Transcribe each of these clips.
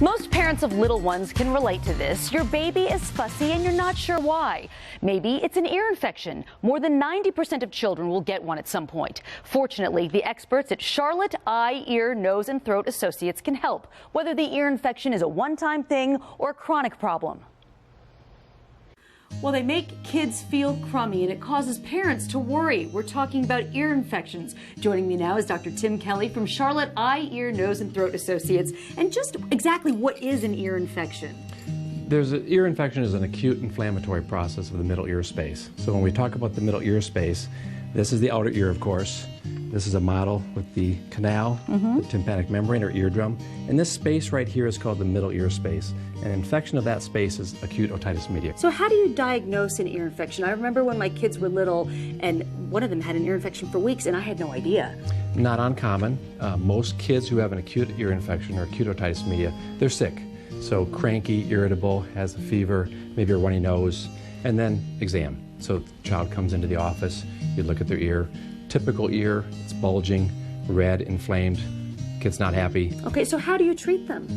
Most parents of little ones can relate to this. Your baby is fussy and you're not sure why. Maybe it's an ear infection. More than 90% of children will get one at some point. Fortunately, the experts at Charlotte Eye, Ear, Nose and Throat Associates can help, whether the ear infection is a one-time thing or a chronic problem. Well, they make kids feel crummy and it causes parents to worry. We're talking about ear infections. Joining me now is Dr. Kelly from Charlotte Eye, Ear, Nose and Throat Associates. And just exactly what is an ear infection? Ear infection is an acute inflammatory process of the middle ear space. So when we talk about the middle ear space, this is the outer ear, of course. This is a model with the canal, the tympanic membrane or eardrum. And this space right here is called the middle ear space. An infection of that space is acute otitis media. So how do you diagnose an ear infection? I remember when my kids were little and one of them had an ear infection for weeks and I had no idea. Not uncommon. Most kids who have an acute ear infection or acute otitis media, they're sick. So cranky, irritable, has a fever, maybe a runny nose, and then exam. So the child comes into the office, you look at their ear. Typical ear, it's bulging, red, inflamed, kid's not happy. Okay, so how do you treat them?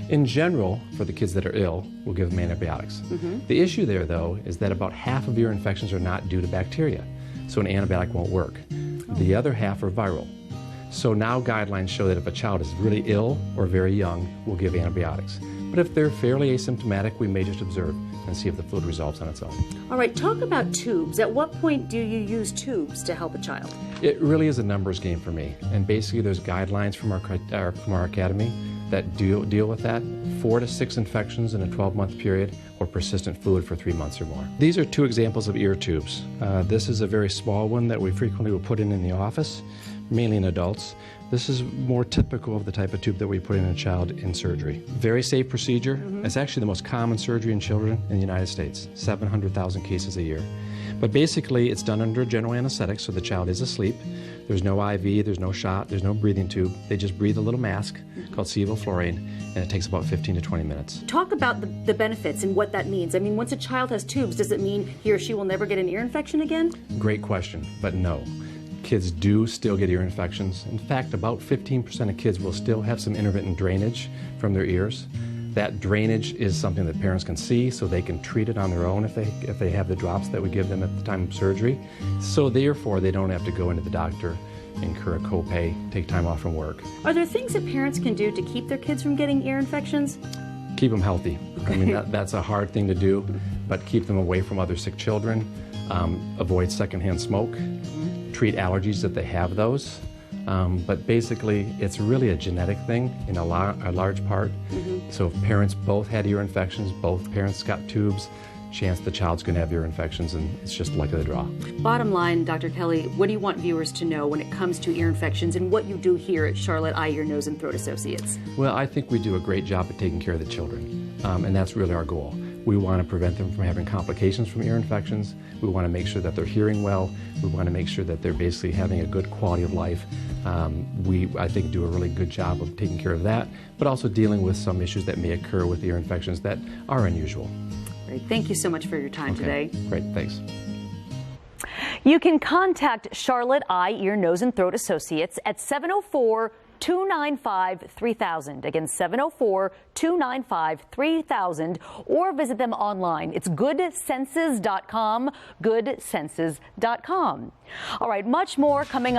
In general, for the kids that are ill, we'll give them antibiotics. The issue there, though, is that about half of ear infections are not due to bacteria, so an antibiotic won't work. The other half are viral. So now guidelines show that if a child is really ill or very young, we'll give antibiotics. But if they're fairly asymptomatic, we may just observe and see if the fluid resolves on its own. All right, talk about tubes. At what point do you use tubes to help a child? It really is a numbers game for me. And basically there's guidelines from our academy that deal with that. 4 to 6 infections in a 12-month period or persistent fluid for 3 months or more. These are 2 examples of ear tubes. This is a very small one that we frequently will put in the office, mainly in adults. This is more typical of the type of tube that we put in a child in surgery. Very safe procedure. It's actually the most common surgery in children in the United States, 700,000 cases a year. But basically it's done under general anesthetic, so the child is asleep. There's no IV, there's no shot, there's no breathing tube. They just breathe a little mask called sevoflurane, and it takes about 15 to 20 minutes. Talk about the benefits and what that means. I mean, once a child has tubes, does it mean he or she will never get an ear infection again? Great question, but no. Kids do still get ear infections. In fact, about 15% of kids will still have some intermittent drainage from their ears. That drainage is something that parents can see, so they can treat it on their own if they have the drops that we give them at the time of surgery. So therefore, they don't have to go into the doctor, incur a copay, take time off from work. Are there things that parents can do to keep their kids from getting ear infections? Keep them healthy. I mean, that's a hard thing to do, but keep them away from other sick children. Avoid secondhand smoke. Treat allergies if they have those. But basically, it's really a genetic thing in a large part. So if parents both had ear infections, both parents got tubes, chance the child's going to have ear infections, and it's just luck of the draw. Bottom line, Dr. Kelly, what do you want viewers to know when it comes to ear infections and what you do here at Charlotte Eye, Ear, Nose and Throat Associates? Well, I think we do a great job at taking care of the children, and that's really our goal. We want to prevent them from having complications from ear infections. We want to make sure that they're hearing well. We want to make sure that they're basically having a good quality of life. I think, do a really good job of taking care of that, but also dealing with some issues that may occur with ear infections that are unusual. Great. Thank you so much for your time today. Great. Thanks. You can contact Charlotte Eye, Ear, Nose and Throat Associates at 704-295-3000. Again, 704-295-3000, or visit them online. It's goodsenses.com, goodsenses.com. All right, much more coming up.